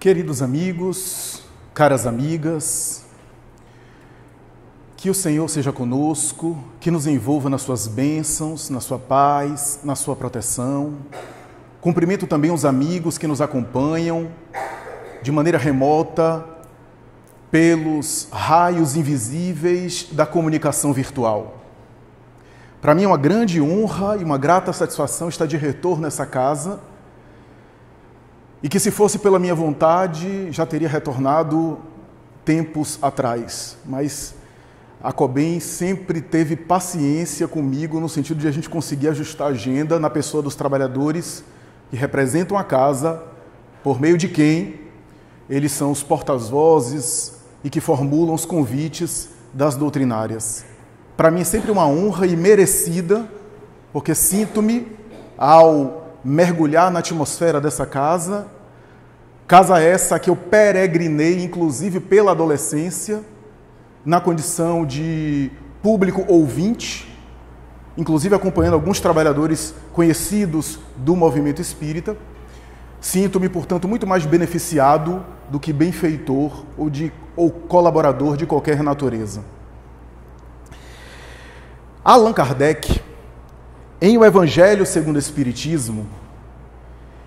Queridos amigos, caras amigas, que o Senhor seja conosco, que nos envolva nas suas bênçãos, na sua paz, na sua proteção. Cumprimento também os amigos que nos acompanham de maneira remota pelos raios invisíveis da comunicação virtual. Para mim é uma grande honra e uma grata satisfação estar de retorno nessa casa e que, se fosse pela minha vontade, já teria retornado tempos atrás. Mas a Cobem sempre teve paciência comigo no sentido de a gente conseguir ajustar a agenda na pessoa dos trabalhadores que representam a casa, por meio de quem eles são os porta-vozes e que formulam os convites das doutrinárias. Para mim é sempre uma honra e merecida, porque sinto-me, ao mergulhar na atmosfera dessa casa essa que eu peregrinei, inclusive pela adolescência, na condição de público ouvinte, inclusive acompanhando alguns trabalhadores conhecidos do movimento espírita. Sinto-me, portanto, muito mais beneficiado do que benfeitor ou colaborador de qualquer natureza. Allan Kardec, em O Evangelho segundo o Espiritismo,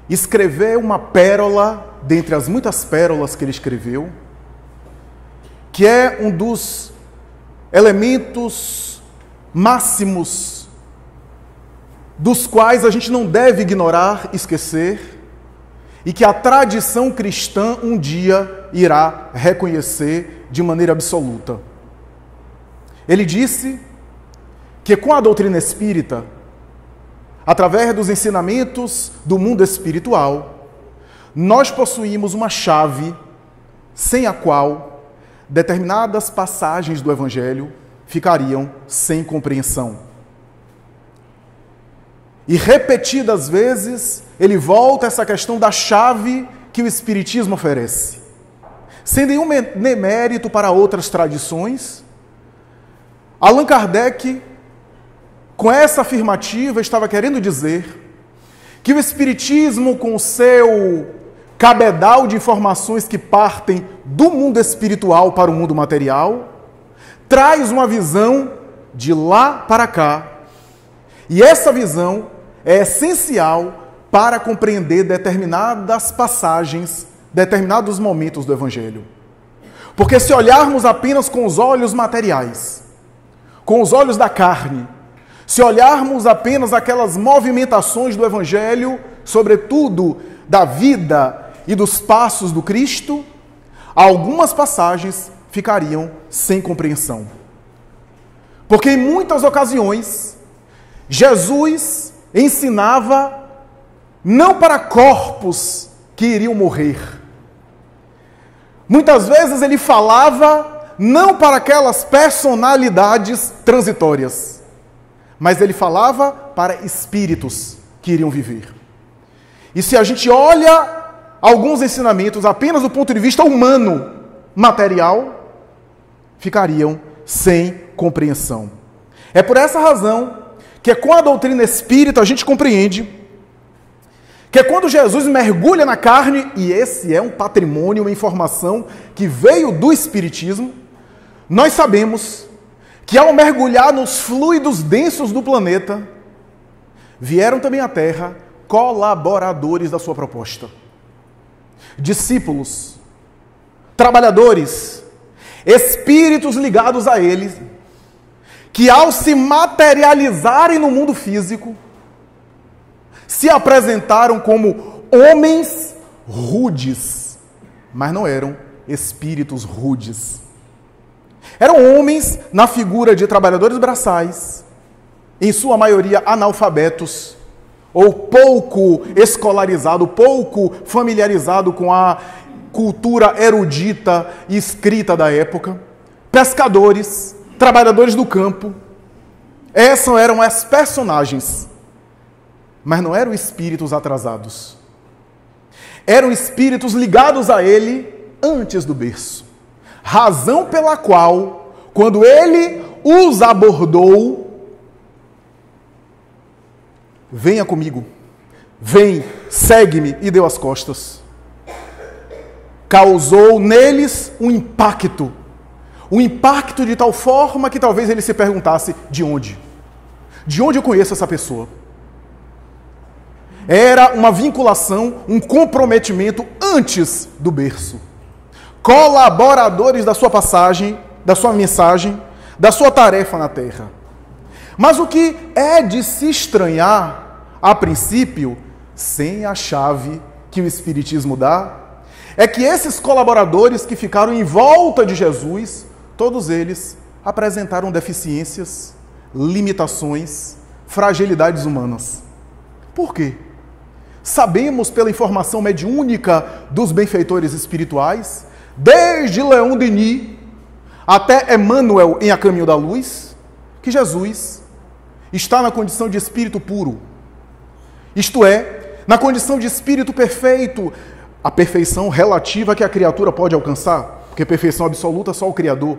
escreveu uma pérola, dentre as muitas pérolas que ele escreveu, que é um dos elementos máximos dos quais a gente não deve ignorar, esquecer, e que a tradição cristã um dia irá reconhecer de maneira absoluta. Ele disse que com a doutrina espírita, através dos ensinamentos do mundo espiritual, nós possuímos uma chave sem a qual determinadas passagens do Evangelho ficariam sem compreensão. E repetidas vezes, ele volta a essa questão da chave que o Espiritismo oferece. Sem nenhum demérito para outras tradições, Allan Kardec, com essa afirmativa, estava querendo dizer que o Espiritismo, com o seu cabedal de informações que partem do mundo espiritual para o mundo material, traz uma visão de lá para cá. E essa visão é essencial para compreender determinadas passagens, determinados momentos do Evangelho. Porque se olharmos apenas com os olhos materiais, com os olhos da carne, se olharmos apenas aquelas movimentações do Evangelho, sobretudo da vida e dos passos do Cristo, algumas passagens ficariam sem compreensão. Porque em muitas ocasiões, Jesus ensinava não para corpos que iriam morrer. Muitas vezes ele falava não para aquelas personalidades transitórias, mas ele falava para espíritos que iriam viver. E se a gente olha alguns ensinamentos apenas do ponto de vista humano, material, ficariam sem compreensão. É por essa razão que com a doutrina espírita a gente compreende que quando Jesus mergulha na carne, e esse é um patrimônio, uma informação que veio do Espiritismo, nós sabemos que ao mergulhar nos fluidos densos do planeta, vieram também à Terra colaboradores da sua proposta. Discípulos, trabalhadores, espíritos ligados a ele, que ao se materializarem no mundo físico, se apresentaram como homens rudes, mas não eram espíritos rudes. Eram homens na figura de trabalhadores braçais, em sua maioria analfabetos, ou pouco escolarizado, pouco familiarizado com a cultura erudita e escrita da época, pescadores, trabalhadores do campo. Essas eram as personagens, mas não eram espíritos atrasados. Eram espíritos ligados a ele antes do berço. Razão pela qual, quando ele os abordou, venha comigo, vem, segue-me, e deu as costas. causou neles um impacto de tal forma que talvez ele se perguntasse: de onde? De onde eu conheço essa pessoa? Era uma vinculação, um comprometimento antes do berço. Colaboradores da sua passagem, da sua mensagem, da sua tarefa na terra. Mas o que é de se estranhar, a princípio, sem a chave que o Espiritismo dá, é que esses colaboradores que ficaram em volta de Jesus, todos eles apresentaram deficiências, limitações, fragilidades humanas. Por quê? Sabemos pela informação mediúnica dos benfeitores espirituais, desde Leon Denis até Emmanuel em A Caminho da Luz, que Jesus está na condição de espírito puro. Isto é, na condição de espírito perfeito, a perfeição relativa que a criatura pode alcançar, porque perfeição absoluta só o Criador.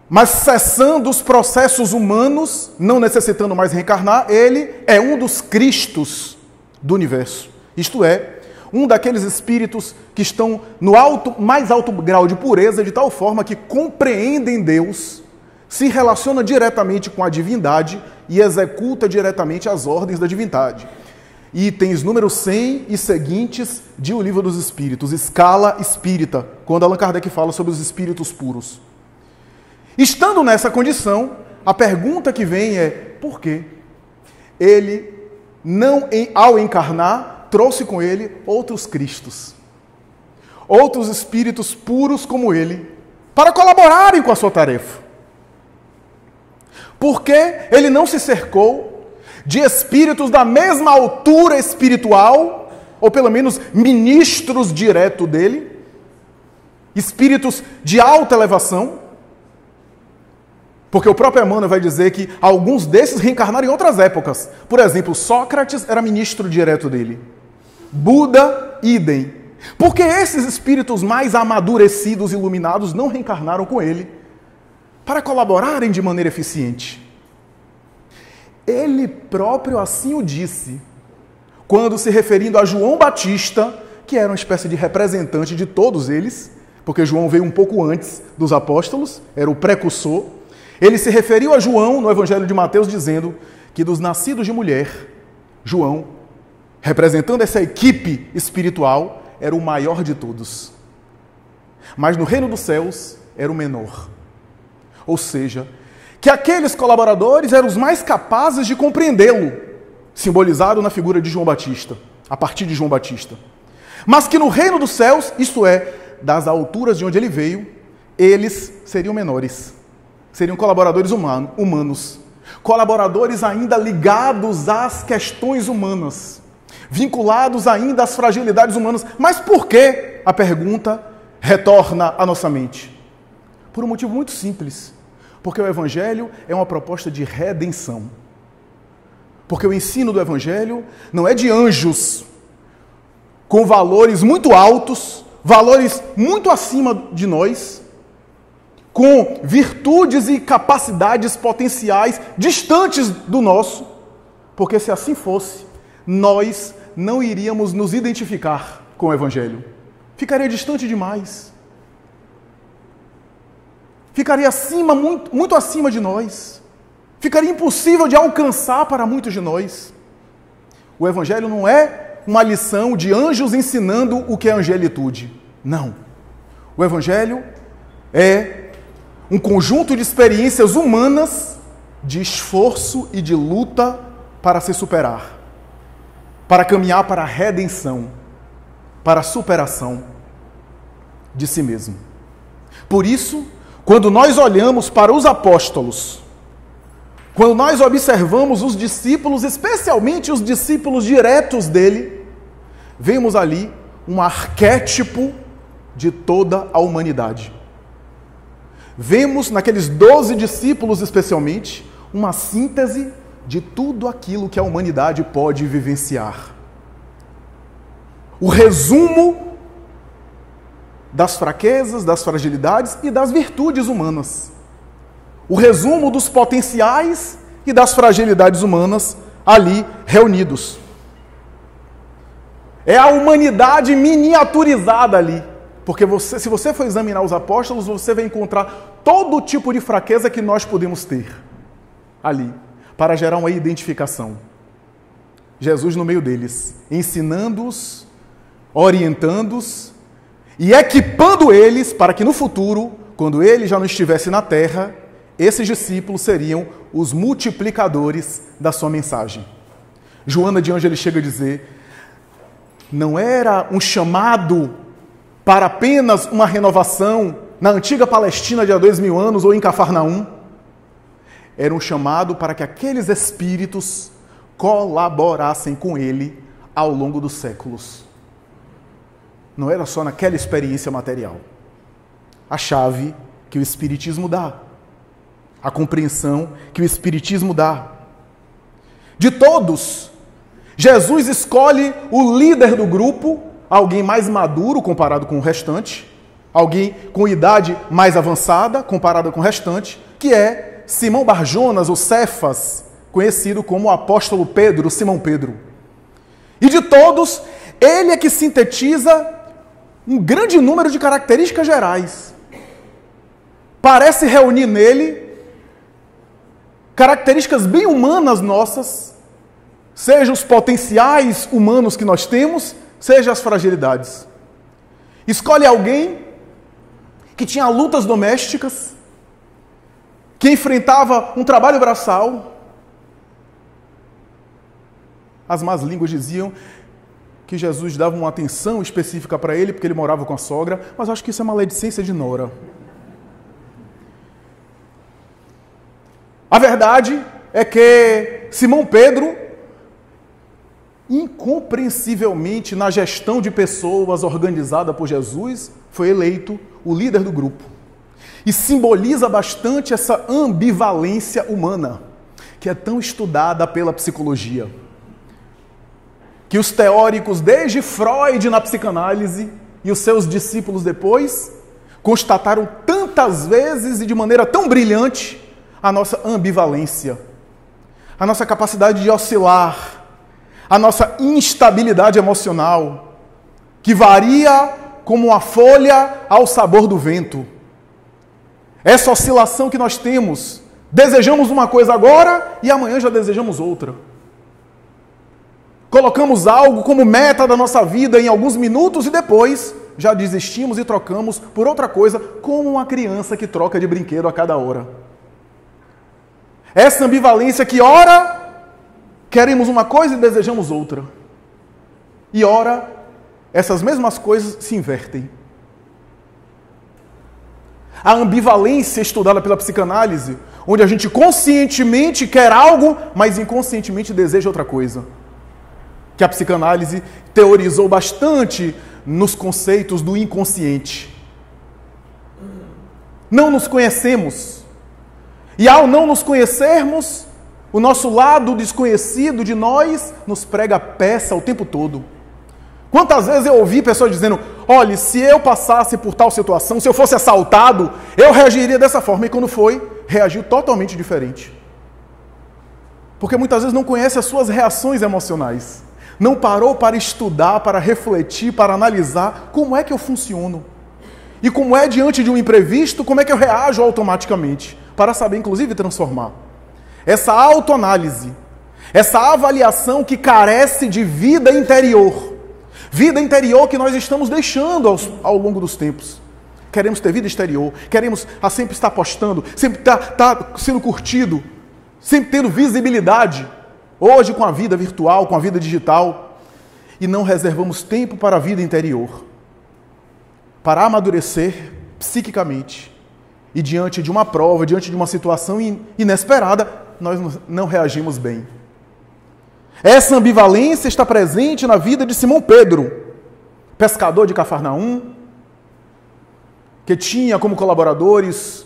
Mas cessando os processos humanos, não necessitando mais reencarnar, ele é um dos Cristos do universo. Isto é, um daqueles espíritos que estão no mais alto grau de pureza, de tal forma que compreendem Deus, se relaciona diretamente com a divindade e executa diretamente as ordens da divindade. Itens número 100 e seguintes de O Livro dos Espíritos, escala espírita, quando Allan Kardec fala sobre os espíritos puros. Estando nessa condição, a pergunta que vem é: por quê? Ele não, ao encarnar, trouxe com ele outros Cristos, outros espíritos puros como ele, para colaborarem com a sua tarefa. Porque ele não se cercou de espíritos da mesma altura espiritual, ou pelo menos ministros direto dele, espíritos de alta elevação, porque o próprio Emmanuel vai dizer que alguns desses reencarnaram em outras épocas. Por exemplo, Sócrates era ministro direto dele. Buda, idem. Porque esses espíritos mais amadurecidos e iluminados não reencarnaram com ele para colaborarem de maneira eficiente. Ele próprio assim o disse, quando se referindo a João Batista, que era uma espécie de representante de todos eles, porque João veio um pouco antes dos apóstolos, era o precursor. Ele se referiu a João no Evangelho de Mateus dizendo que dos nascidos de mulher, João, representando essa equipe espiritual, era o maior de todos. Mas no reino dos céus era o menor. Ou seja, que aqueles colaboradores eram os mais capazes de compreendê-lo, simbolizado na figura de João Batista, a partir de João Batista. Mas que no reino dos céus, isto é, das alturas de onde ele veio, eles seriam menores. Seriam colaboradores humanos, colaboradores ainda ligados às questões humanas, vinculados ainda às fragilidades humanas. Mas por que? A pergunta retorna à nossa mente. Por um motivo muito simples. Porque o Evangelho é uma proposta de redenção. Porque o ensino do Evangelho não é de anjos com valores muito altos, valores muito acima de nós, com virtudes e capacidades potenciais distantes do nosso, porque se assim fosse, nós não iríamos nos identificar com o Evangelho. Ficaria distante demais. Ficaria acima, muito acima de nós. Ficaria impossível de alcançar para muitos de nós. O Evangelho não é uma lição de anjos ensinando o que é angelitude. Não. O Evangelho é um conjunto de experiências humanas de esforço e de luta para se superar, para caminhar para a redenção, para a superação de si mesmo. Por isso, quando nós olhamos para os apóstolos, quando nós observamos os discípulos, especialmente os discípulos diretos dele, vemos ali um arquétipo de toda a humanidade. Vemos naqueles 12 discípulos especialmente uma síntese de tudo aquilo que a humanidade pode vivenciar. O resumo das fraquezas, das fragilidades e das virtudes humanas. O resumo dos potenciais e das fragilidades humanas ali reunidos. É a humanidade miniaturizada ali. Porque se você for examinar os apóstolos, você vai encontrar todo tipo de fraqueza que nós podemos ter ali, para gerar uma identificação. Jesus no meio deles, ensinando-os, orientando-os e equipando eles para que no futuro, quando ele já não estivesse na terra, esses discípulos seriam os multiplicadores da sua mensagem. Joana de Ângeles chega a dizer, não era um chamado para apenas uma renovação na antiga Palestina de há 2000 anos ou em Cafarnaum. Era um chamado para que aqueles espíritos colaborassem com ele ao longo dos séculos. Não era só naquela experiência material. A chave que o Espiritismo dá. A compreensão que o Espiritismo dá. De todos, Jesus escolhe o líder do grupo, alguém mais maduro comparado com o restante, alguém com idade mais avançada comparada com o restante, que é Simão Barjonas, ou Cefas, conhecido como o apóstolo Pedro, Simão Pedro. E de todos, ele é que sintetiza um grande número de características gerais. Parece reunir nele características bem humanas nossas, seja os potenciais humanos que nós temos, seja as fragilidades. Escolhe alguém que tinha lutas domésticas, que enfrentava um trabalho braçal. As más línguas diziam que Jesus dava uma atenção específica para ele, porque ele morava com a sogra, mas acho que isso é maledicência de nora. A verdade é que Simão Pedro, incompreensivelmente na gestão de pessoas organizada por Jesus, foi eleito o líder do grupo. E simboliza bastante essa ambivalência humana, que é tão estudada pela psicologia. Que os teóricos, desde Freud na psicanálise e os seus discípulos depois, constataram tantas vezes e de maneira tão brilhante a nossa ambivalência, a nossa capacidade de oscilar, a nossa instabilidade emocional, que varia como uma folha ao sabor do vento. Essa oscilação que nós temos, desejamos uma coisa agora e amanhã já desejamos outra. Colocamos algo como meta da nossa vida em alguns minutos e depois já desistimos e trocamos por outra coisa, como uma criança que troca de brinquedo a cada hora. Essa ambivalência que ora queremos uma coisa e desejamos outra. E ora, essas mesmas coisas se invertem. A ambivalência estudada pela psicanálise, onde a gente conscientemente quer algo, mas inconscientemente deseja outra coisa. Que a psicanálise teorizou bastante nos conceitos do inconsciente. Não nos conhecemos. E ao não nos conhecermos, o nosso lado desconhecido de nós nos prega peça o tempo todo. Quantas vezes eu ouvi pessoas dizendo, olha, se eu passasse por tal situação, se eu fosse assaltado, eu reagiria dessa forma. E quando foi, reagiu totalmente diferente. Porque muitas vezes não conhece as suas reações emocionais. Não parou para estudar, para refletir, para analisar como é que eu funciono. E como é diante de um imprevisto, como é que eu reajo automaticamente. Para saber, inclusive, transformar. Essa autoanálise, essa avaliação que carece de vida interior. Vida interior que nós estamos deixando ao longo dos tempos. Queremos ter vida exterior, queremos sempre estar postando, sempre estar sendo curtido, sempre tendo visibilidade. Hoje com a vida virtual, com a vida digital. E não reservamos tempo para a vida interior. Para amadurecer psiquicamente. E diante de uma prova, diante de uma situação inesperada, nós não reagimos bem. Essa ambivalência está presente na vida de Simão Pedro, pescador de Cafarnaum, que tinha como colaboradores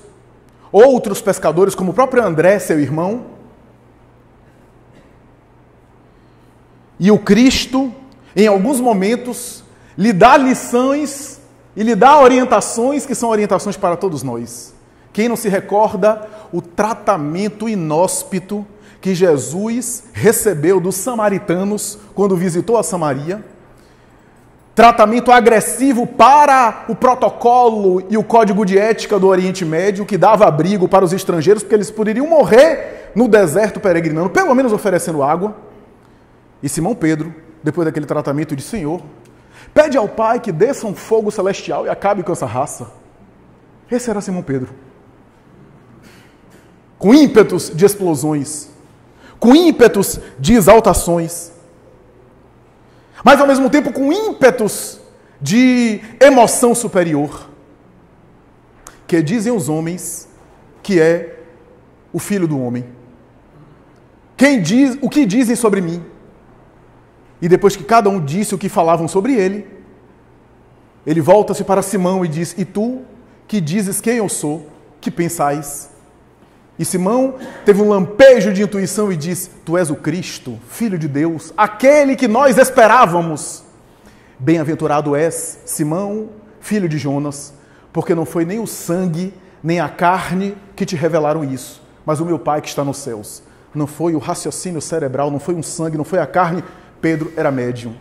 outros pescadores, como o próprio André, seu irmão. E o Cristo, em alguns momentos, lhe dá lições e lhe dá orientações que são orientações para todos nós. Quem não se recorda o tratamento inóspito que Jesus recebeu dos samaritanos quando visitou a Samaria, tratamento agressivo para o protocolo e o código de ética do Oriente Médio, que dava abrigo para os estrangeiros, porque eles poderiam morrer no deserto peregrinando, pelo menos oferecendo água. E Simão Pedro, depois daquele tratamento, disse: Senhor, pede ao Pai que desça um fogo celestial e acabe com essa raça. Esse era Simão Pedro. Com ímpetos de explosões, com ímpetos de exaltações, mas ao mesmo tempo com ímpetos de emoção superior, que dizem os homens que é o Filho do Homem. O que dizem sobre mim? E depois que cada um disse o que falavam sobre ele, ele volta-se para Simão e diz: E tu, que dizes quem eu sou, que pensais? E Simão teve um lampejo de intuição e disse: Tu és o Cristo, Filho de Deus, aquele que nós esperávamos. Bem-aventurado és, Simão, filho de Jonas, porque não foi nem o sangue, nem a carne que te revelaram isso, mas o meu Pai que está nos céus. Não foi o raciocínio cerebral, não foi um sangue, não foi a carne. Pedro era médium.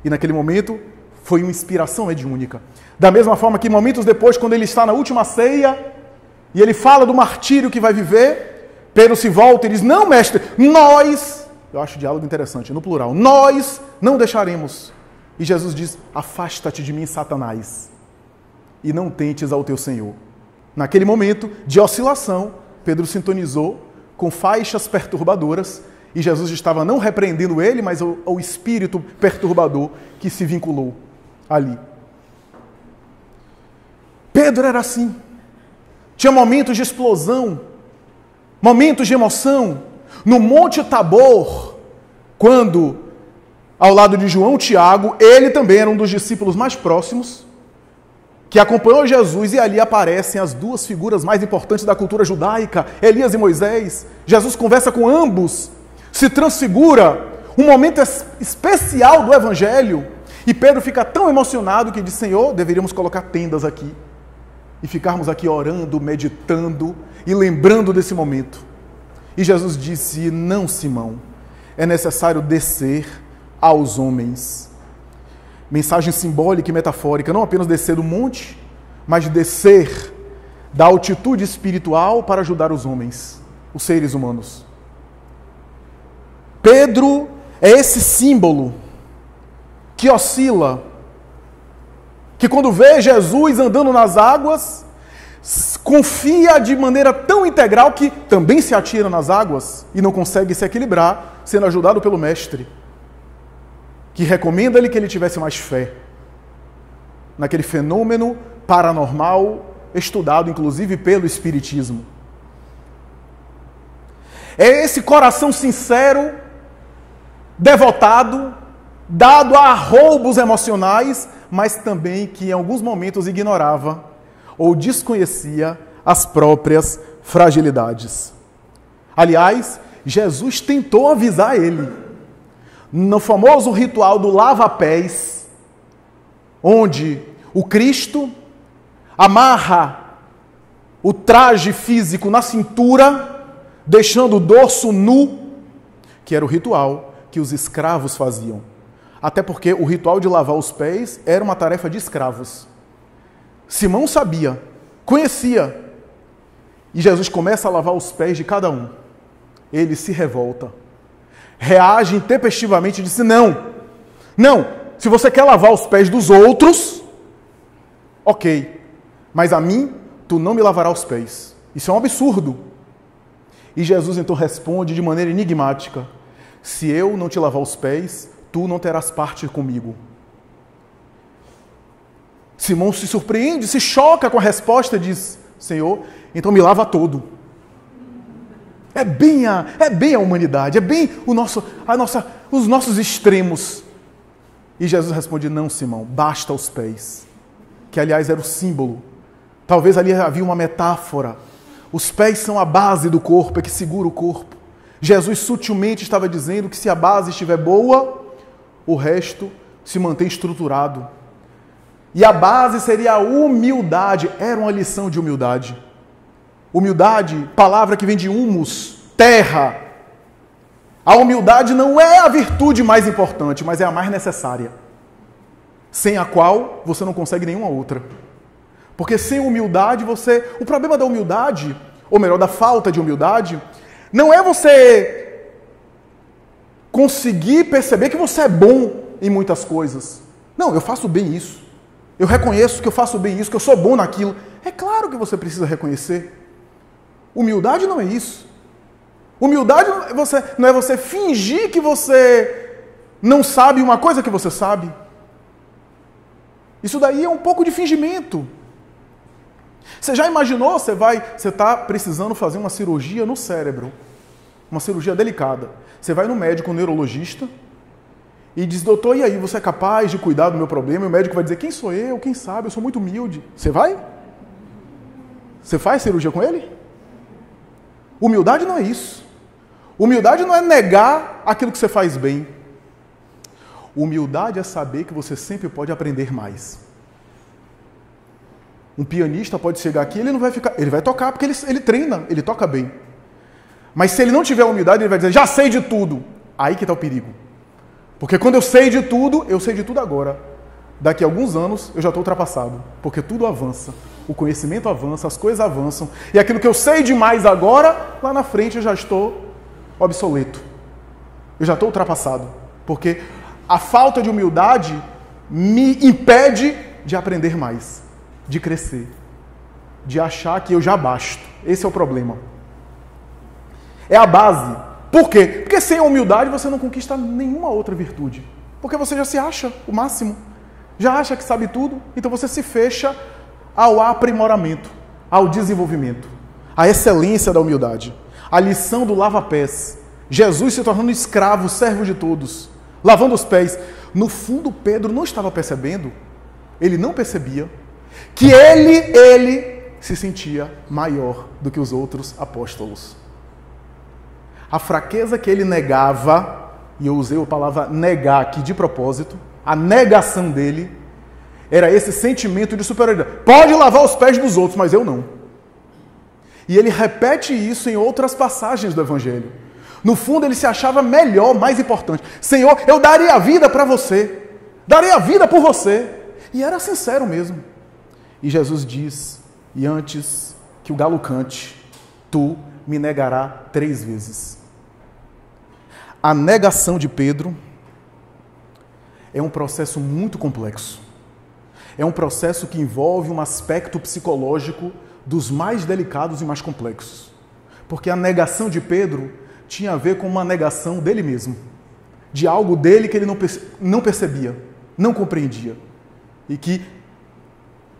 E naquele momento foi uma inspiração mediúnica. Da mesma forma que momentos depois, quando ele está na última ceia, e ele fala do martírio que vai viver, Pedro se volta e diz: Não, mestre, nós, eu acho o diálogo interessante, no plural, nós não deixaremos. E Jesus diz: Afasta-te de mim, Satanás, e não tentes ao teu Senhor. Naquele momento de oscilação, Pedro sintonizou com faixas perturbadoras, e Jesus estava não repreendendo ele, mas o espírito perturbador que se vinculou ali. Pedro era assim. Tinha momentos de explosão, momentos de emoção. No Monte Tabor, quando, ao lado de João, Tiago, ele também era um dos discípulos mais próximos, que acompanhou Jesus, e ali aparecem as duas figuras mais importantes da cultura judaica, Elias e Moisés. Jesus conversa com ambos, se transfigura, um momento especial do Evangelho, e Pedro fica tão emocionado que diz: Senhor, deveríamos colocar tendas aqui, e ficarmos aqui orando, meditando e lembrando desse momento. E Jesus disse: Não, Simão, é necessário descer aos homens. Mensagem simbólica e metafórica, não apenas descer do monte, mas descer da altitude espiritual para ajudar os homens, os seres humanos. Pedro é esse símbolo que oscila, que quando vê Jesus andando nas águas, confia de maneira tão integral que também se atira nas águas e não consegue se equilibrar, sendo ajudado pelo Mestre, que recomenda-lhe que ele tivesse mais fé naquele fenômeno paranormal, estudado inclusive pelo Espiritismo. É esse coração sincero, devotado, dado a roubos emocionais, mas também que em alguns momentos ignorava ou desconhecia as próprias fragilidades. Aliás, Jesus tentou avisar ele. No famoso ritual do lava-pés, onde o Cristo amarra o traje físico na cintura, deixando o dorso nu, que era o ritual que os escravos faziam. Até porque o ritual de lavar os pés era uma tarefa de escravos. Simão sabia, conhecia. E Jesus começa a lavar os pés de cada um. Ele se revolta. Reage intempestivamente e disse: Não, se você quer lavar os pés dos outros, ok, mas a mim, tu não me lavarás os pés. Isso é um absurdo. E Jesus então responde de maneira enigmática: Se eu não te lavar os pés, tu não terás parte comigo. Simão se surpreende, se choca com a resposta e diz: Senhor, então me lava todo. É bem a humanidade, é bem os nossos extremos. E Jesus responde: Não, Simão, basta os pés. Que, aliás, era o símbolo. Talvez ali havia uma metáfora. Os pés são a base do corpo, é que segura o corpo. Jesus sutilmente estava dizendo que se a base estiver boa, o resto se mantém estruturado. E a base seria a humildade. Era uma lição de humildade. Humildade, palavra que vem de humus, terra. A humildade não é a virtude mais importante, mas é a mais necessária. sem a qual você não consegue nenhuma outra. Porque sem humildade O problema da humildade, ou melhor, da falta de humildade, não é você conseguir perceber que você é bom em muitas coisas. Não, eu faço bem isso. Eu reconheço que eu faço bem isso, que eu sou bom naquilo. É claro que você precisa reconhecer. Humildade não é isso. Humildade não é você fingir que você não sabe uma coisa que você sabe. Isso daí é um pouco de fingimento. Você já imaginou, você está precisando fazer uma cirurgia no cérebro, uma cirurgia delicada. Você vai no médico, um neurologista, e diz, doutor, e aí, você é capaz de cuidar do meu problema? E o médico vai dizer, quem sou eu? Quem sabe? Eu sou muito humilde. Você vai? Você faz cirurgia com ele? Humildade não é isso. Humildade não é negar aquilo que você faz bem. Humildade é saber que você sempre pode aprender mais. Um pianista pode chegar aqui, ele vai tocar porque ele treina, ele toca bem. Mas se ele não tiver humildade, ele vai dizer, já sei de tudo. Aí que está o perigo. Porque quando eu sei de tudo agora. Daqui a alguns anos, eu já estou ultrapassado. Porque tudo avança. O conhecimento avança, as coisas avançam. E aquilo que eu sei demais agora, lá na frente eu já estou obsoleto. Eu já estou ultrapassado. Porque a falta de humildade me impede de aprender mais, de crescer, de achar que eu já basto. Esse é o problema. É a base. Por quê? Porque sem a humildade você não conquista nenhuma outra virtude. Porque você já se acha o máximo. Já acha que sabe tudo. Então você se fecha ao aprimoramento, ao desenvolvimento, à excelência da humildade. A lição do lava-pés. Jesus se tornando escravo, servo de todos, lavando os pés. No fundo, Pedro não estava percebendo, ele não percebia, que ele se sentia maior do que os outros apóstolos. A fraqueza que ele negava, e eu usei a palavra negar aqui de propósito, a negação dele, era esse sentimento de superioridade. Pode lavar os pés dos outros, mas eu não. E ele repete isso em outras passagens do Evangelho. No fundo, ele se achava melhor, mais importante. Senhor, eu daria a vida para você. Daria a vida por você. E era sincero mesmo. E Jesus diz, e antes que o galo cante, tu me negarás 3 vezes. A negação de Pedro é um processo muito complexo. É um processo que envolve um aspecto psicológico dos mais delicados e mais complexos. Porque a negação de Pedro tinha a ver com uma negação dele mesmo. De algo dele que ele não percebia, não compreendia. E que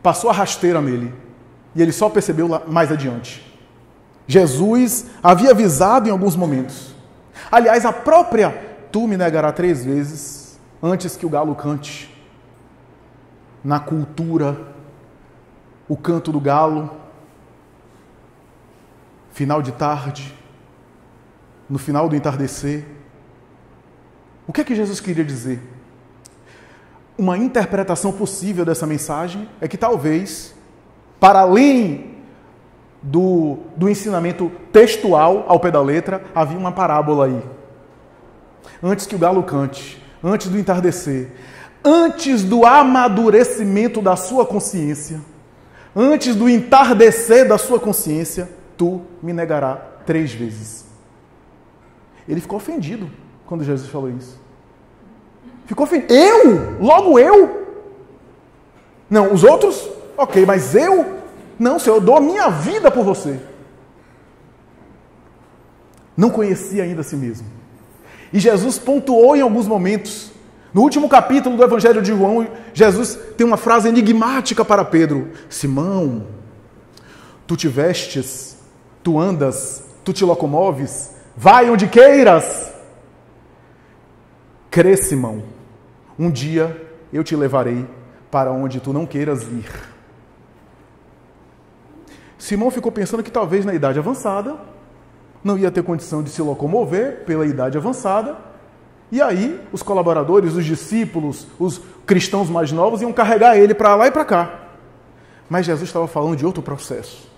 passou a rasteira nele. E ele só percebeu lá mais adiante. Jesus havia avisado em alguns momentos. Aliás, a própria tu me negarás 3 vezes antes que o galo cante. Na cultura, o canto do galo, final de tarde, no final do entardecer. O que é que Jesus queria dizer? Uma interpretação possível dessa mensagem é que talvez, para além do ensinamento textual ao pé da letra, havia uma parábola aí. Antes que o galo cante, antes do entardecer, antes do amadurecimento da sua consciência, antes do entardecer da sua consciência, tu me negarás 3 vezes. Ele ficou ofendido quando Jesus falou isso. Ficou ofendido. Eu? Logo eu? Não, os outros? Ok, mas eu? Não, Senhor, eu dou a minha vida por você. Não conhecia ainda a si mesmo. E Jesus pontuou em alguns momentos. No último capítulo do Evangelho de João, Jesus tem uma frase enigmática para Pedro. Simão, tu te vestes, tu andas, tu te locomoves, vai onde queiras. Crê, Simão, um dia eu te levarei para onde tu não queiras ir. Simão ficou pensando que talvez na idade avançada não ia ter condição de se locomover pela idade avançada, e aí os colaboradores, os discípulos, os cristãos mais novos iam carregar ele para lá e para cá. Mas Jesus estava falando de outro processo.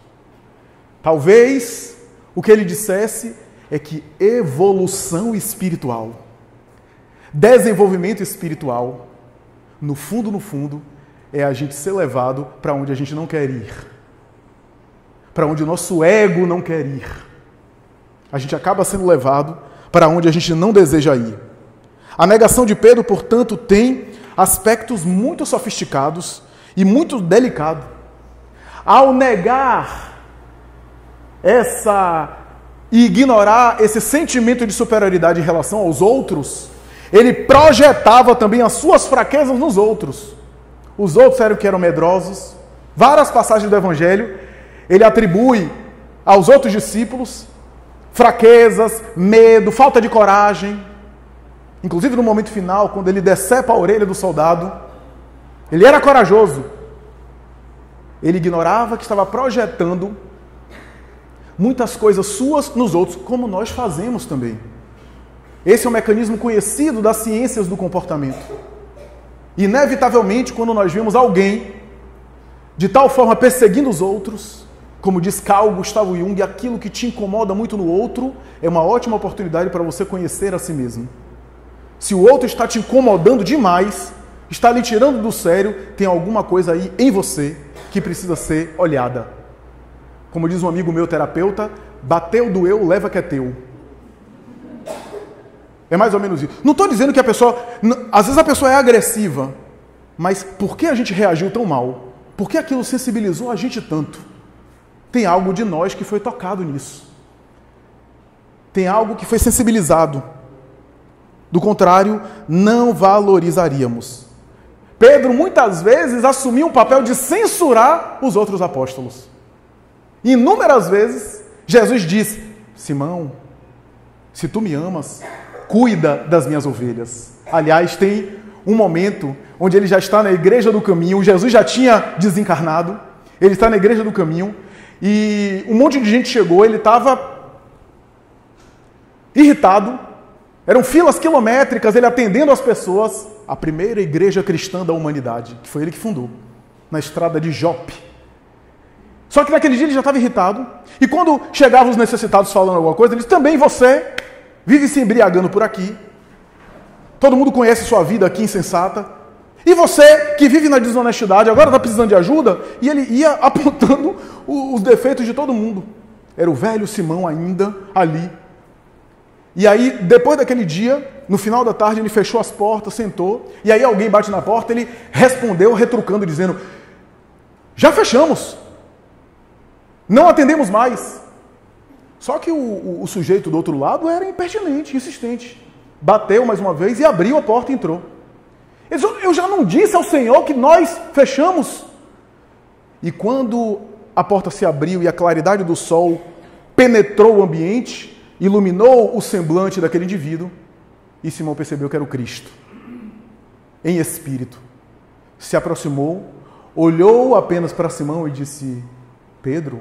Talvez o que ele dissesse é que evolução espiritual, desenvolvimento espiritual, no fundo, é a gente ser levado para onde a gente não quer ir. Para onde o nosso ego não quer ir. A gente acaba sendo levado para onde a gente não deseja ir. A negação de Pedro, portanto, tem aspectos muito sofisticados e muito delicados. Ao negar e ignorar esse sentimento de superioridade em relação aos outros, ele projetava também as suas fraquezas nos outros. Os outros eram que eram medrosos. Várias passagens do Evangelho, ele atribui aos outros discípulos fraquezas, medo, falta de coragem. Inclusive no momento final, quando ele decepa a orelha do soldado, ele era corajoso. Ele ignorava que estava projetando muitas coisas suas nos outros, como nós fazemos também. Esse é um mecanismo conhecido das ciências do comportamento. Inevitavelmente, quando nós vemos alguém de tal forma perseguindo os outros, como diz Carl Gustav Jung, aquilo que te incomoda muito no outro é uma ótima oportunidade para você conhecer a si mesmo. Se o outro está te incomodando demais, está lhe tirando do sério, tem alguma coisa aí em você que precisa ser olhada. Como diz um amigo meu terapeuta, bateu, doeu, leva que é teu. É mais ou menos isso. Não estou dizendo que a pessoa... Às vezes a pessoa é agressiva, mas por que a gente reagiu tão mal? Por que aquilo sensibilizou a gente tanto? Tem algo de nós que foi tocado nisso. Tem algo que foi sensibilizado. Do contrário, não valorizaríamos. Pedro muitas vezes assumiu um papel de censurar os outros apóstolos. Inúmeras vezes, Jesus disse: Simão, se tu me amas, cuida das minhas ovelhas. Aliás, tem um momento onde ele já está na igreja do caminho, Jesus já tinha desencarnado, ele está na igreja do caminho, e um monte de gente chegou, ele estava irritado, eram filas quilométricas, ele atendendo as pessoas, a primeira igreja cristã da humanidade, que foi ele que fundou, na estrada de Jope. Só que naquele dia ele já estava irritado, e quando chegavam os necessitados falando alguma coisa, ele disse: também você vive se embriagando por aqui, todo mundo conhece sua vida aqui insensata, e você que vive na desonestidade, agora está precisando de ajuda? E ele ia apontando os defeitos de todo mundo. Era o velho Simão ainda ali. E aí, depois daquele dia, no final da tarde, ele fechou as portas, sentou, e aí alguém bate na porta, ele respondeu, retrucando, dizendo: já fechamos, não atendemos mais. Só que o sujeito do outro lado era impertinente, insistente. Bateu mais uma vez e abriu a porta e entrou. Ele disse: eu já não disse ao Senhor que nós fechamos. E quando a porta se abriu e a claridade do sol penetrou o ambiente, iluminou o semblante daquele indivíduo, e Simão percebeu que era o Cristo, em espírito. Se aproximou, olhou apenas para Simão e disse: Pedro,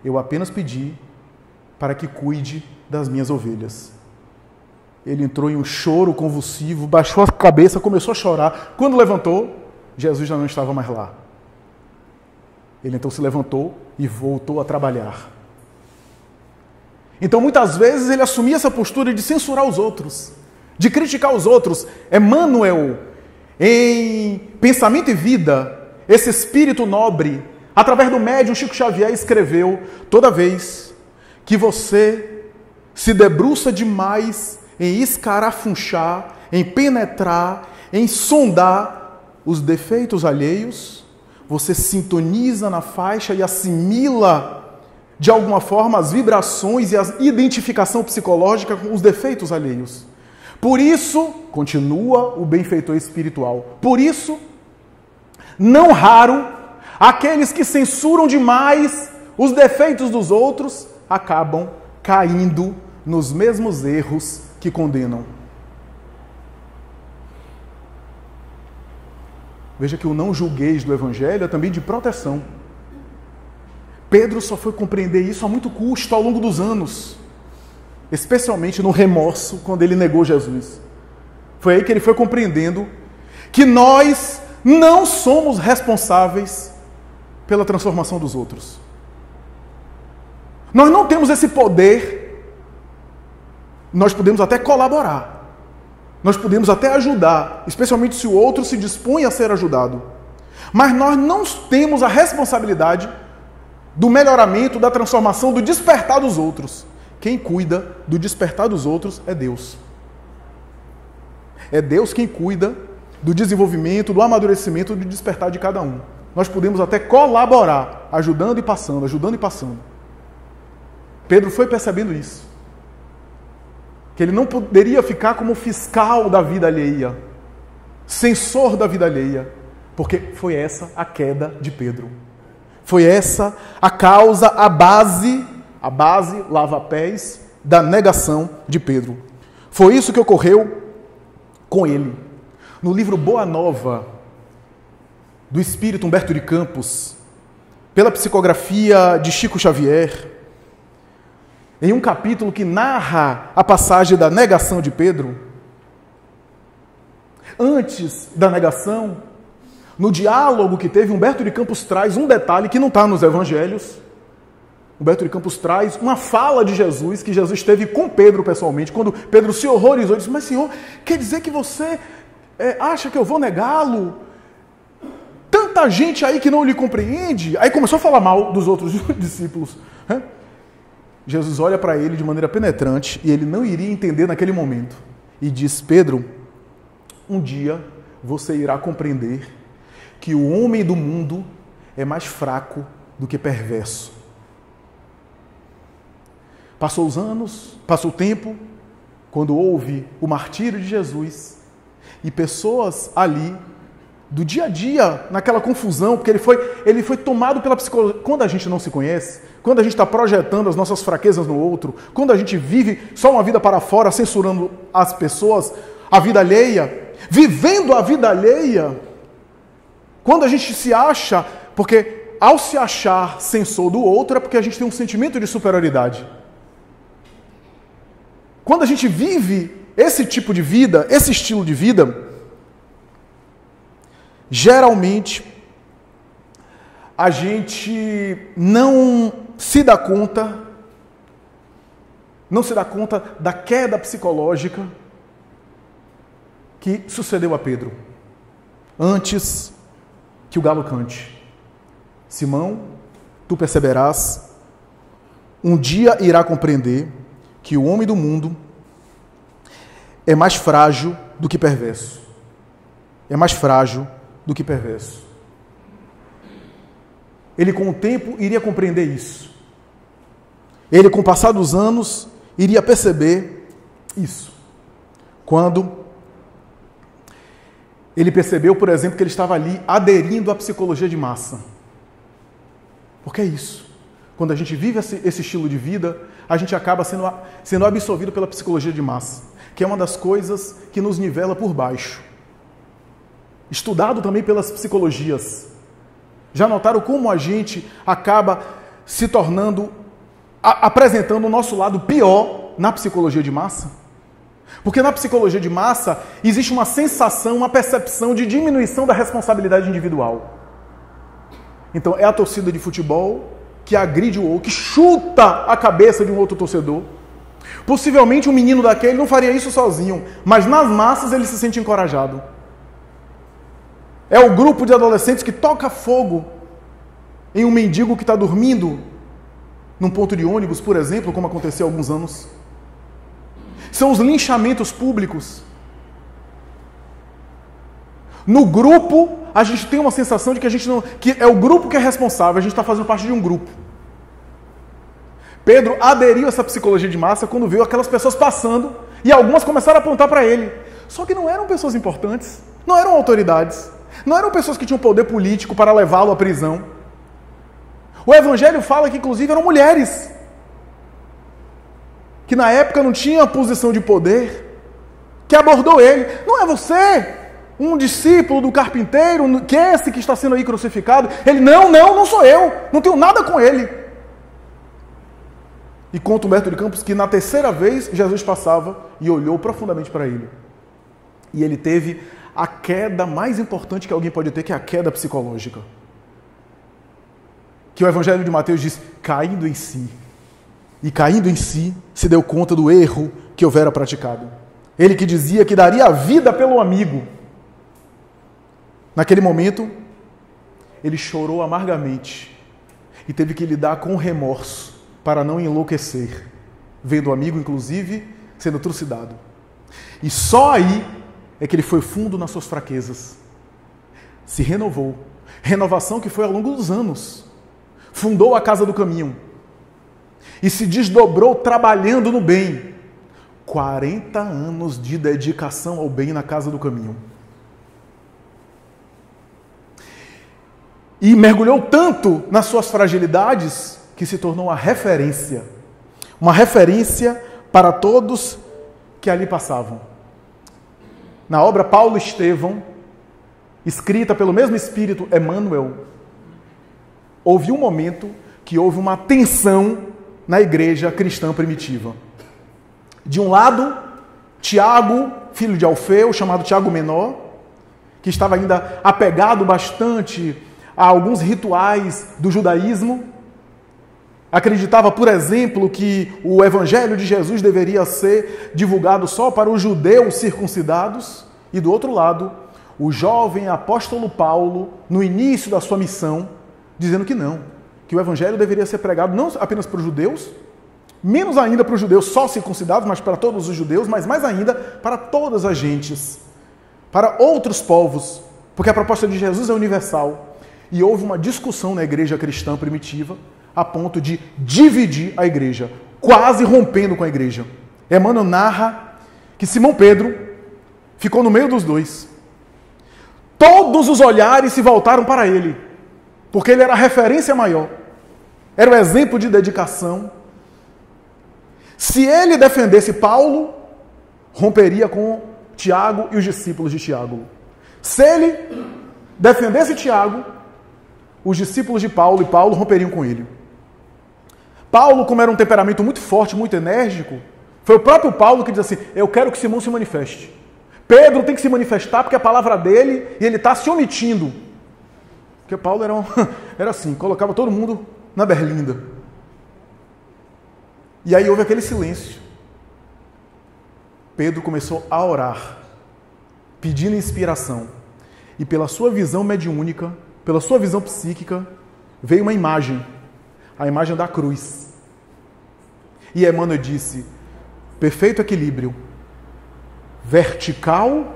eu apenas pedi para que cuide das minhas ovelhas. Ele entrou em um choro convulsivo, baixou a cabeça, começou a chorar. Quando levantou, Jesus já não estava mais lá. Ele então se levantou e voltou a trabalhar. Então, muitas vezes, ele assumia essa postura de censurar os outros, de criticar os outros. Emmanuel, em Pensamento e Vida, esse espírito nobre, através do médium Chico Xavier, escreveu: toda vez que você se debruça demais em escarafunchar, em penetrar, em sondar os defeitos alheios, você sintoniza na faixa e assimila de alguma forma as vibrações e a identificação psicológica com os defeitos alheios. Por isso, continua o benfeitor espiritual, por isso, não raro, aqueles que censuram demais os defeitos dos outros acabam caindo nos mesmos erros que condenam. Veja que o não julgueis do Evangelho é também de proteção. Pedro só foi compreender isso a muito custo ao longo dos anos, especialmente no remorso, quando ele negou Jesus. Foi aí que ele foi compreendendo que nós não somos responsáveis pela transformação dos outros. Nós não temos esse poder. Nós podemos até colaborar, Nós podemos até ajudar, especialmente se o outro se dispõe a ser ajudado. Mas nós não temos a responsabilidade do melhoramento, da transformação, do despertar dos outros. Quem cuida do despertar dos outros é Deus. É Deus quem cuida do desenvolvimento, do amadurecimento, do despertar de cada um. Nós podemos até colaborar, ajudando e passando, ajudando e passando. Pedro foi percebendo isso. Que ele não poderia ficar como fiscal da vida alheia, censor da vida alheia, porque foi essa a queda de Pedro. Foi essa a causa, a base lava-pés da negação de Pedro. Foi isso que ocorreu com ele. No livro Boa Nova, do espírito Humberto de Campos, pela psicografia de Chico Xavier, em um capítulo que narra a passagem da negação de Pedro, antes da negação, no diálogo que teve, Humberto de Campos traz um detalhe que não está nos evangelhos. Humberto de Campos traz uma fala de Jesus, que Jesus teve com Pedro pessoalmente, quando Pedro se horrorizou, disse: mas Senhor, quer dizer que você acha que eu vou negá-lo? Tanta gente aí que não lhe compreende. Aí começou a falar mal dos outros discípulos. Jesus olha para ele de maneira penetrante, e ele não iria entender naquele momento, e diz: Pedro, um dia você irá compreender que o homem do mundo é mais fraco do que perverso. Passou os anos, passou o tempo, quando houve o martírio de Jesus, e pessoas ali, do dia a dia, naquela confusão, porque ele foi tomado pela psicologia. Quando a gente não se conhece, quando a gente está projetando as nossas fraquezas no outro, quando a gente vive só uma vida para fora, censurando as pessoas, a vida alheia, vivendo a vida alheia, quando a gente se acha, porque ao se achar censor do outro é porque a gente tem um sentimento de superioridade. Quando a gente vive esse tipo de vida, esse estilo de vida, geralmente a gente não se dá conta da queda psicológica que sucedeu a Pedro, antes que o galo cante. Simão, tu perceberás, um dia irá compreender que o homem do mundo é mais frágil do que perverso. É mais frágil do que perverso. Ele, com o tempo, iria compreender isso. Ele, com o passar dos anos, iria perceber isso. Quando ele percebeu, por exemplo, que ele estava ali aderindo à psicologia de massa. Porque é isso. Quando a gente vive esse estilo de vida, a gente acaba sendo absorvido pela psicologia de massa, que é uma das coisas que nos nivela por baixo. Estudado também pelas psicologias. Já notaram como a gente acaba se tornando, apresentando o nosso lado pior na psicologia de massa? Porque na psicologia de massa existe uma sensação, uma percepção de diminuição da responsabilidade individual. Então é a torcida de futebol que agride o outro, que chuta a cabeça de um outro torcedor. Possivelmente um menino daquele não faria isso sozinho, mas nas massas ele se sente encorajado. É o grupo de adolescentes que toca fogo em um mendigo que está dormindo num ponto de ônibus, por exemplo, como aconteceu há alguns anos. São os linchamentos públicos. No grupo, a gente tem uma sensação de que é o grupo que é responsável, a gente está fazendo parte de um grupo. Pedro aderiu a essa psicologia de massa quando viu aquelas pessoas passando e algumas começaram a apontar para ele. Só que não eram pessoas importantes, não eram autoridades, não eram pessoas que tinham poder político para levá-lo à prisão. O Evangelho fala que, inclusive, eram mulheres que na época não tinha posição de poder, que abordou ele. Não é você, um discípulo do carpinteiro, que é esse que está sendo aí crucificado? Ele, não sou eu, não tenho nada com ele. E conta Humberto de Campos que na terceira vez Jesus passava e olhou profundamente para ele. E ele teve a queda mais importante que alguém pode ter, que é a queda psicológica. Que o Evangelho de Mateus diz, caindo em si. E caindo em si, se deu conta do erro que houvera praticado. Ele que dizia que daria a vida pelo amigo. Naquele momento, ele chorou amargamente e teve que lidar com o remorso para não enlouquecer, vendo o amigo, inclusive, sendo trucidado. E só aí é que ele foi fundo nas suas fraquezas. Se renovou. Renovação que foi ao longo dos anos. Fundou a Casa do Caminho. E se desdobrou trabalhando no bem. 40 anos de dedicação ao bem na Casa do Caminho. E mergulhou tanto nas suas fragilidades que se tornou uma referência para todos que ali passavam. Na obra Paulo Estevão, escrita pelo mesmo Espírito Emmanuel, houve um momento que houve uma tensão na igreja cristã primitiva. De um lado, Tiago, filho de Alfeu, chamado Tiago Menor, que estava ainda apegado bastante a alguns rituais do judaísmo, acreditava, por exemplo, que o evangelho de Jesus deveria ser divulgado só para os judeus circuncidados, e do outro lado, o jovem apóstolo Paulo, no início da sua missão, dizendo que não, que o evangelho deveria ser pregado não apenas para os judeus, menos ainda para os judeus só circuncidados, mas para todos os judeus, mas mais ainda para todas as gentes, para outros povos, porque a proposta de Jesus é universal. E houve uma discussão na igreja cristã primitiva a ponto de dividir a igreja, quase rompendo com a igreja. Emmanuel narra que Simão Pedro ficou no meio dos dois. Todos os olhares se voltaram para ele, porque ele era a referência maior, era o exemplo de dedicação. Se ele defendesse Paulo, romperia com Tiago e os discípulos de Tiago. Se ele defendesse Tiago, os discípulos de Paulo e Paulo romperiam com ele. Paulo, como era um temperamento muito forte, muito enérgico, foi o próprio Paulo que diz assim: eu quero que Simão se manifeste. Pedro tem que se manifestar porque é a palavra dele e ele está se omitindo. Porque Paulo era assim, colocava todo mundo na berlinda. E aí houve aquele silêncio. Pedro começou a orar, pedindo inspiração. E pela sua visão mediúnica, pela sua visão psíquica, veio uma imagem, a imagem da cruz. E Emmanuel disse: perfeito equilíbrio, vertical,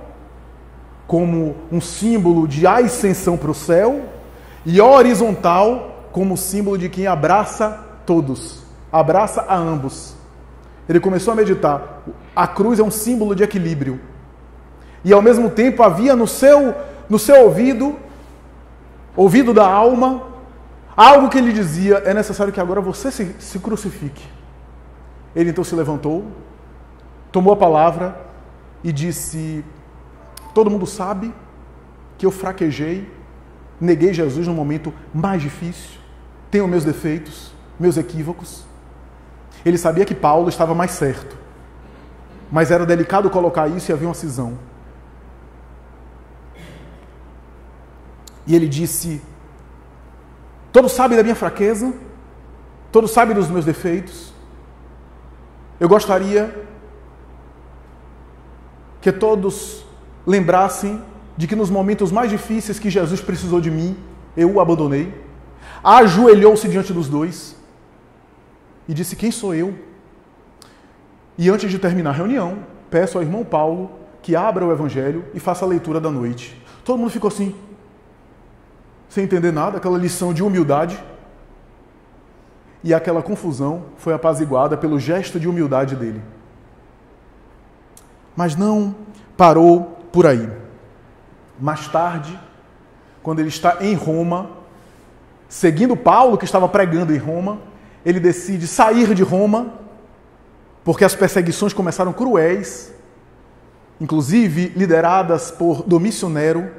como um símbolo de ascensão para o céu, e horizontal, como símbolo de quem abraça todos, abraça a ambos. Ele começou a meditar. A cruz é um símbolo de equilíbrio. E ao mesmo tempo havia no seu ouvido da alma, algo que ele dizia: é necessário que agora você se crucifique. Ele então se levantou, tomou a palavra e disse: todo mundo sabe que eu fraquejei, neguei Jesus no momento mais difícil, tenho meus defeitos, meus equívocos. Ele sabia que Paulo estava mais certo, mas era delicado colocar isso e havia uma cisão. E ele disse: todos sabem da minha fraqueza, todos sabem dos meus defeitos. Eu gostaria que todos lembrassem de que nos momentos mais difíceis que Jesus precisou de mim, eu o abandonei. Ajoelhou-se diante dos dois e disse: quem sou eu? E antes de terminar a reunião, peço ao irmão Paulo que abra o evangelho e faça a leitura da noite. Todo mundo ficou assim, sem entender nada, aquela lição de humildade. E aquela confusão foi apaziguada pelo gesto de humildade dele. Mas não parou por aí. Mais tarde, quando ele está em Roma, seguindo Paulo, que estava pregando em Roma, ele decide sair de Roma, porque as perseguições começaram cruéis, inclusive lideradas por Domício Nero.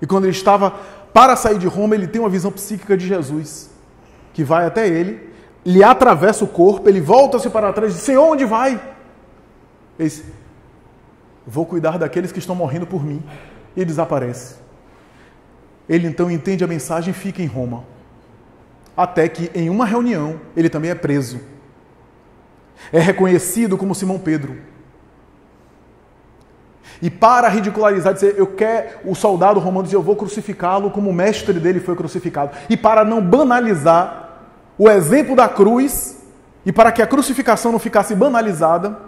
E quando ele estava para sair de Roma, ele tem uma visão psíquica de Jesus, que vai até ele, lhe atravessa o corpo, ele volta-se para trás e diz: Senhor, onde vai? Ele diz: vou cuidar daqueles que estão morrendo por mim. E desaparece. Ele então entende a mensagem e fica em Roma. Até que em uma reunião, ele também é preso. É reconhecido como Simão Pedro. E para ridicularizar, dizer, o soldado romano dizia, eu vou crucificá-lo como o mestre dele foi crucificado. E para não banalizar o exemplo da cruz, e para que a crucificação não ficasse banalizada,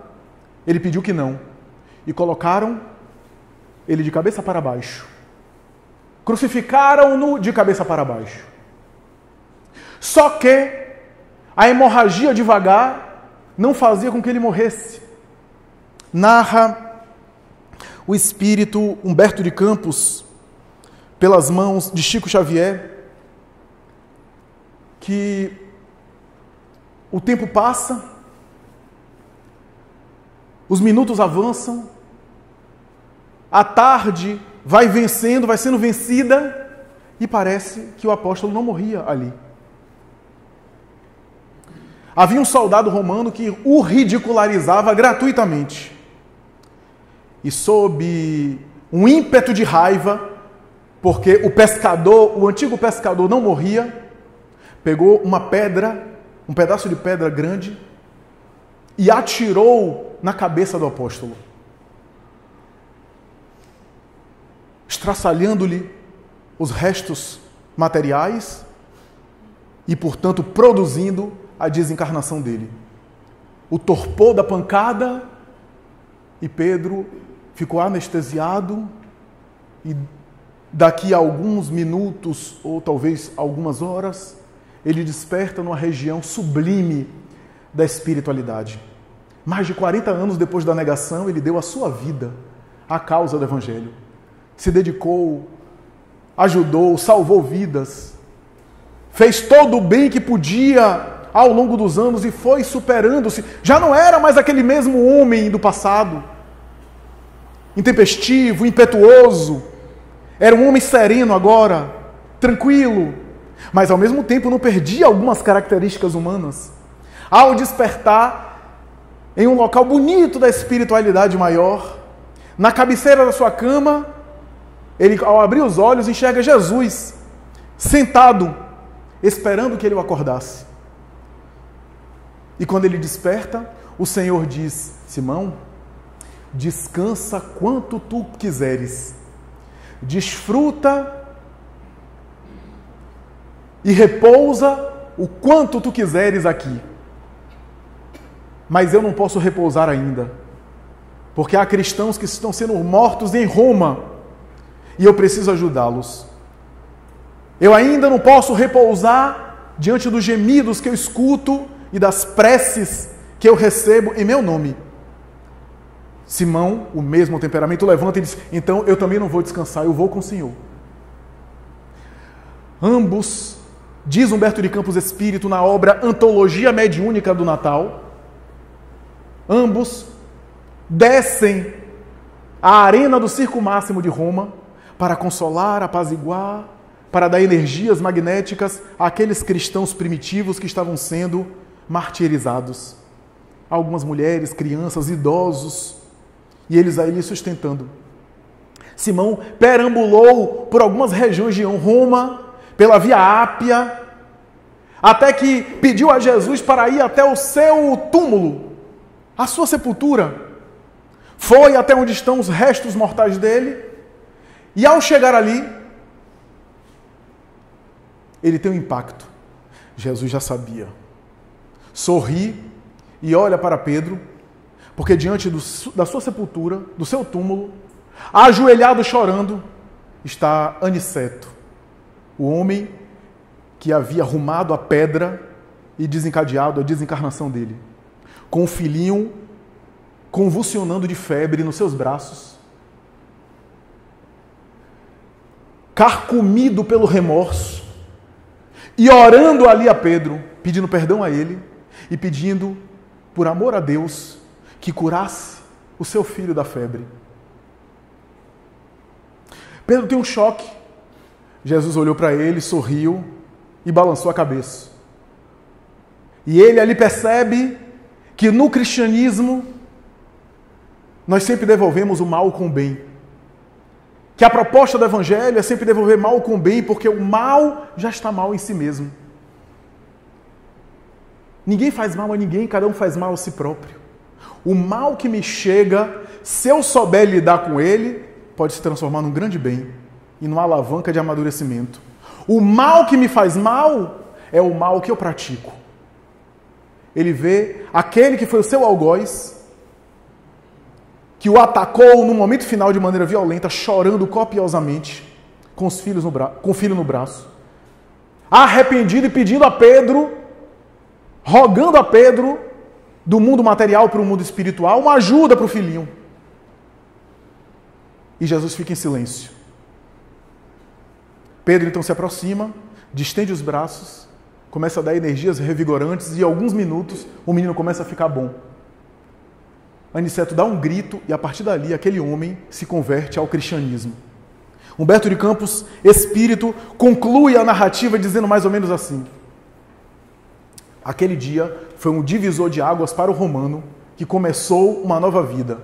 ele pediu que não. E colocaram ele de cabeça para baixo. Crucificaram-no de cabeça para baixo. Só que a hemorragia devagar não fazia com que ele morresse. Narra o espírito Humberto de Campos, pelas mãos de Chico Xavier, que o tempo passa, os minutos avançam, a tarde vai vencendo, vai sendo vencida, e parece que o apóstolo não morria ali. Havia um soldado romano que o ridicularizava gratuitamente. E sob um ímpeto de raiva, porque o antigo pescador não morria, pegou uma pedra, um pedaço de pedra grande, e atirou na cabeça do apóstolo, estraçalhando-lhe os restos materiais e, portanto, produzindo a desencarnação dele. O torpor da pancada, e Pedro ficou anestesiado, e daqui a alguns minutos, ou talvez algumas horas, ele desperta numa região sublime da espiritualidade. Mais de 40 anos depois da negação, ele deu a sua vida à causa do Evangelho. Se dedicou, ajudou, salvou vidas, fez todo o bem que podia ao longo dos anos e foi superando-se. Já não era mais aquele mesmo homem do passado, intempestivo, impetuoso. Era um homem sereno agora, tranquilo, mas ao mesmo tempo não perdia algumas características humanas. Ao despertar em um local bonito da espiritualidade maior, na cabeceira da sua cama, ele, ao abrir os olhos, enxerga Jesus sentado, esperando que ele o acordasse. E quando ele desperta, o Senhor diz: Simão, descansa quanto tu quiseres, desfruta e repousa o quanto tu quiseres aqui. Mas eu não posso repousar ainda, porque há cristãos que estão sendo mortos em Roma e eu preciso ajudá-los. Eu ainda não posso repousar diante dos gemidos que eu escuto e das preces que eu recebo em meu nome. Simão, o mesmo temperamento, levanta e diz: então eu também não vou descansar, eu vou com o Senhor. Ambos, diz Humberto de Campos Espírito na obra Antologia Mediúnica do Natal, ambos descem à arena do Circo Máximo de Roma para consolar, apaziguar, para dar energias magnéticas àqueles cristãos primitivos que estavam sendo martirizados. Algumas mulheres, crianças, idosos, e eles aí lhe sustentando. Simão perambulou por algumas regiões de Roma, pela Via Ápia, até que pediu a Jesus para ir até o seu túmulo, a sua sepultura. Foi até onde estão os restos mortais dele, e ao chegar ali, ele tem um impacto. Jesus já sabia. Sorri e olha para Pedro, porque diante da sua sepultura, do seu túmulo, ajoelhado chorando, está Aniceto, o homem que havia arrumado a pedra e desencadeado a desencarnação dele, com o filhinho convulsionando de febre nos seus braços, carcomido pelo remorso, e orando ali a Pedro, pedindo perdão a ele e pedindo, por amor a Deus, que curasse o seu filho da febre. Pedro tem um choque. Jesus olhou para ele, sorriu e balançou a cabeça. E ele ali percebe que no cristianismo nós sempre devolvemos o mal com o bem. Que a proposta do Evangelho é sempre devolver mal com o bem, porque o mal já está mal em si mesmo. Ninguém faz mal a ninguém, cada um faz mal a si próprio. O mal que me chega, se eu souber lidar com ele, pode se transformar num grande bem e numa alavanca de amadurecimento. O mal que me faz mal é o mal que eu pratico. Ele vê aquele que foi o seu algoz, que o atacou no momento final de maneira violenta, chorando copiosamente, com o filho no braço, arrependido e pedindo a Pedro, rogando a Pedro, do mundo material para o mundo espiritual, uma ajuda para o filhinho. E Jesus fica em silêncio. Pedro então se aproxima, distende os braços, começa a dar energias revigorantes e em alguns minutos o menino começa a ficar bom. Aniceto dá um grito e a partir dali aquele homem se converte ao cristianismo. Humberto de Campos, espírito, conclui a narrativa dizendo mais ou menos assim: aquele dia foi um divisor de águas para o romano que começou uma nova vida,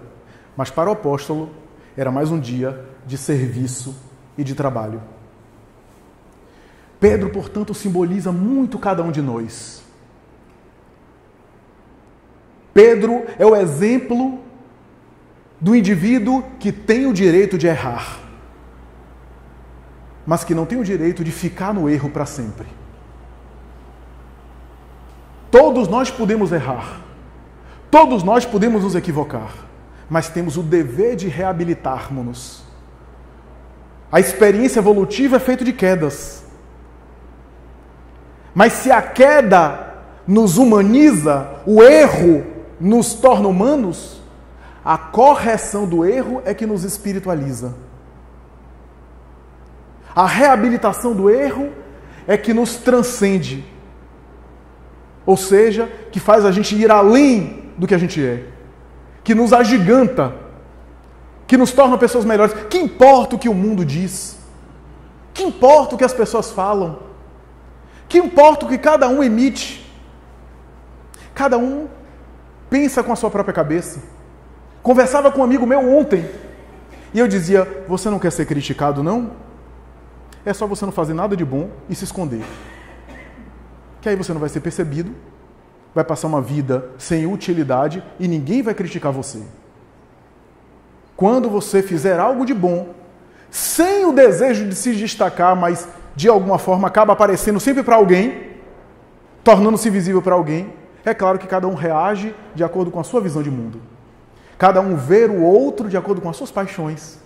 mas para o apóstolo era mais um dia de serviço e de trabalho. Pedro, portanto, simboliza muito cada um de nós. Pedro é o exemplo do indivíduo que tem o direito de errar, mas que não tem o direito de ficar no erro para sempre. Todos nós podemos errar, todos nós podemos nos equivocar, mas temos o dever de reabilitarmos-nos. A experiência evolutiva é feita de quedas. Mas se a queda nos humaniza, o erro nos torna humanos, a correção do erro é que nos espiritualiza. A reabilitação do erro é que nos transcende. Ou seja, que faz a gente ir além do que a gente é. Que nos agiganta. Que nos torna pessoas melhores. Que importa o que o mundo diz? Que importa o que as pessoas falam? Que importa o que cada um emite? Cada um pensa com a sua própria cabeça. Conversava com um amigo meu ontem e eu dizia: você não quer ser criticado, não? É só você não fazer nada de bom e se esconder. Que aí você não vai ser percebido, vai passar uma vida sem utilidade e ninguém vai criticar você. Quando você fizer algo de bom, sem o desejo de se destacar, mas de alguma forma acaba aparecendo sempre para alguém, tornando-se visível para alguém, é claro que cada um reage de acordo com a sua visão de mundo. Cada um vê o outro de acordo com as suas paixões,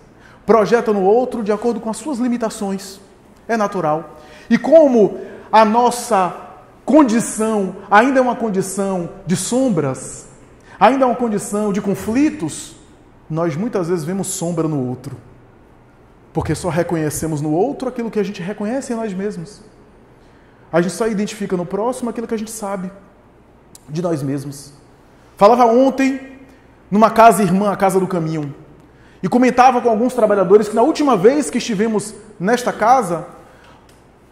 projeta no outro de acordo com as suas limitações. É natural. E como a nossa condição ainda é uma condição de sombras, ainda é uma condição de conflitos, nós muitas vezes vemos sombra no outro. Porque só reconhecemos no outro aquilo que a gente reconhece em nós mesmos. A gente só identifica no próximo aquilo que a gente sabe de nós mesmos. Falava ontem numa casa irmã, a Casa do Caminho, e comentava com alguns trabalhadores que na última vez que estivemos nesta casa,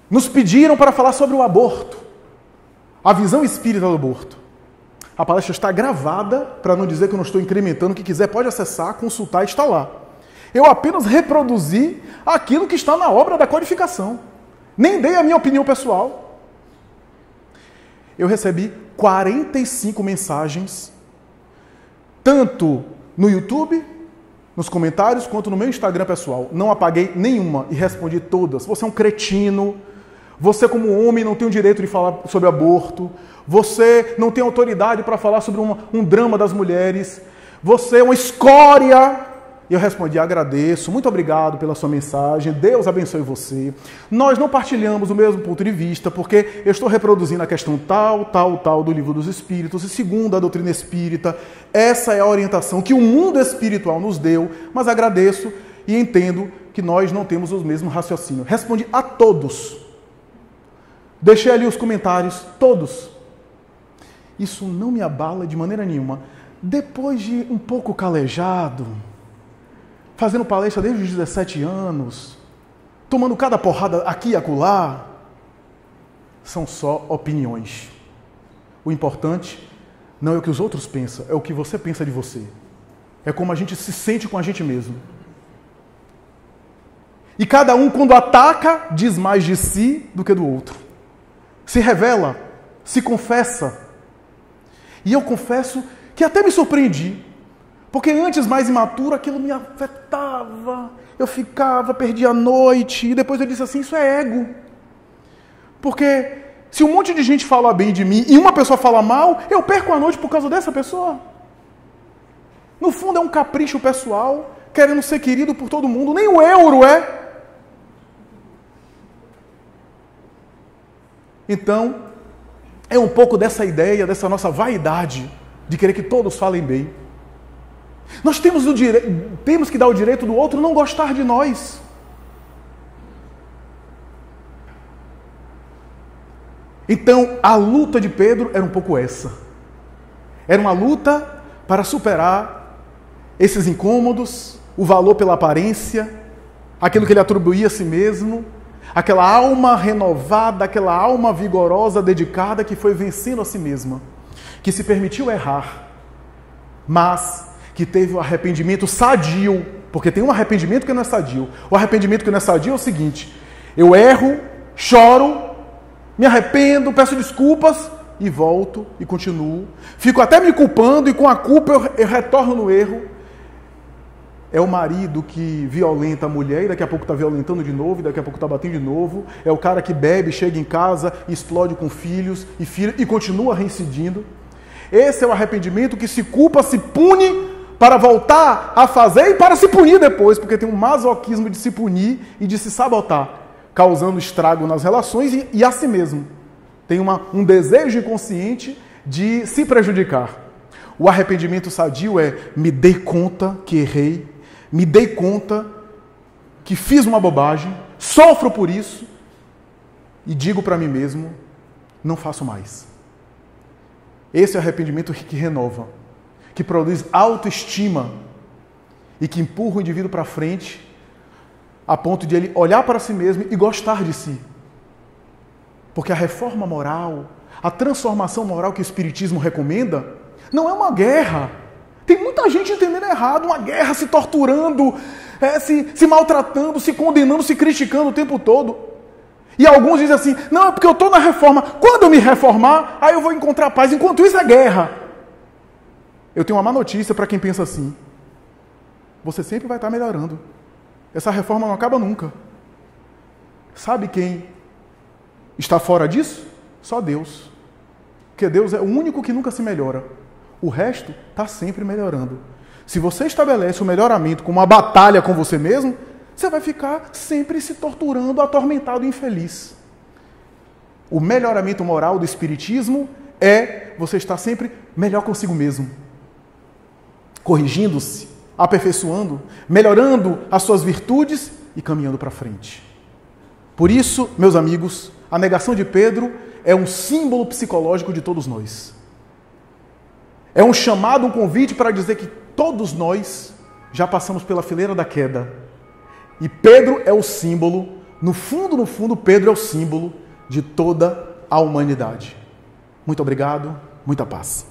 nos pediram para falar sobre o aborto, a visão espírita do aborto. A palestra está gravada, para não dizer que eu não estou incrementando, quem quiser pode acessar, consultar, está lá. Eu apenas reproduzi aquilo que está na obra da codificação. Nem dei a minha opinião pessoal. Eu recebi 45 mensagens, tanto no YouTube, nos comentários, quanto no meu Instagram pessoal. Não apaguei nenhuma e respondi todas. Você é um cretino. Você, como homem, não tem o direito de falar sobre aborto. Você não tem autoridade para falar sobre um drama das mulheres. Você é uma escória. E eu respondi: agradeço, muito obrigado pela sua mensagem, Deus abençoe você. Nós não partilhamos o mesmo ponto de vista, porque eu estou reproduzindo a questão tal do Livro dos Espíritos, e segundo a doutrina espírita, essa é a orientação que o mundo espiritual nos deu, mas agradeço e entendo que nós não temos o mesmo raciocínio. Respondi a todos. Deixei ali os comentários, todos. Isso não me abala de maneira nenhuma. Depois de um pouco calejado, fazendo palestra desde os 17 anos, tomando cada porrada aqui e acolá, são só opiniões. O importante não é o que os outros pensam, é o que você pensa de você. É como a gente se sente com a gente mesmo. E cada um, quando ataca, diz mais de si do que do outro. Se revela, se confessa. E eu confesso que até me surpreendi. Porque antes, mais imaturo, aquilo me afetava. Eu ficava, perdia a noite. E depois eu disse assim, isso é ego. Porque se um monte de gente fala bem de mim e uma pessoa fala mal, eu perco a noite por causa dessa pessoa. No fundo é um capricho pessoal, querendo ser querido por todo mundo. Nem o euro é. Então, é um pouco dessa ideia, dessa nossa vaidade, de querer que todos falem bem. Nós temos que dar o direito do outro não gostar de nós. Então, a luta de Pedro era um pouco essa. Era uma luta para superar esses incômodos, o valor pela aparência, aquilo que ele atribuía a si mesmo, aquela alma renovada, aquela alma vigorosa, dedicada, que foi vencendo a si mesma, que se permitiu errar, mas que teve o arrependimento sadio, porque tem um arrependimento que não é sadio. O arrependimento que não é sadio é o seguinte: eu erro, choro, me arrependo, peço desculpas e volto e continuo. Fico até me culpando e com a culpa eu retorno no erro. É o marido que violenta a mulher e daqui a pouco está violentando de novo, e daqui a pouco está batendo de novo. É o cara que bebe, chega em casa, explode com filhos e continua reincidindo. Esse é o arrependimento que se culpa, se pune para voltar a fazer e para se punir depois, porque tem um masoquismo de se punir e de se sabotar, causando estrago nas relações e a si mesmo. Tem um desejo inconsciente de se prejudicar. O arrependimento sadio é: me dei conta que errei, me dei conta que fiz uma bobagem, sofro por isso e digo para mim mesmo, não faço mais. Esse é o arrependimento que renova, que produz autoestima e que empurra o indivíduo para frente a ponto de ele olhar para si mesmo e gostar de si. Porque a reforma moral, a transformação moral que o Espiritismo recomenda, não é uma guerra. Tem muita gente entendendo errado, uma guerra, se torturando, se maltratando, se condenando, se criticando o tempo todo. E alguns dizem assim, não, é porque eu estou na reforma. Quando eu me reformar, aí eu vou encontrar paz. Enquanto isso é guerra. Eu tenho uma má notícia para quem pensa assim. Você sempre vai estar melhorando. Essa reforma não acaba nunca. Sabe quem está fora disso? Só Deus. Porque Deus é o único que nunca se melhora. O resto está sempre melhorando. Se você estabelece o melhoramento como uma batalha com você mesmo, você vai ficar sempre se torturando, atormentado e infeliz. O melhoramento moral do Espiritismo é você estar sempre melhor consigo mesmo. Corrigindo-se, aperfeiçoando, melhorando as suas virtudes e caminhando para frente. Por isso, meus amigos, a negação de Pedro é um símbolo psicológico de todos nós. É um chamado, um convite para dizer que todos nós já passamos pela fileira da queda. E Pedro é o símbolo, no fundo, Pedro é o símbolo de toda a humanidade. Muito obrigado, muita paz.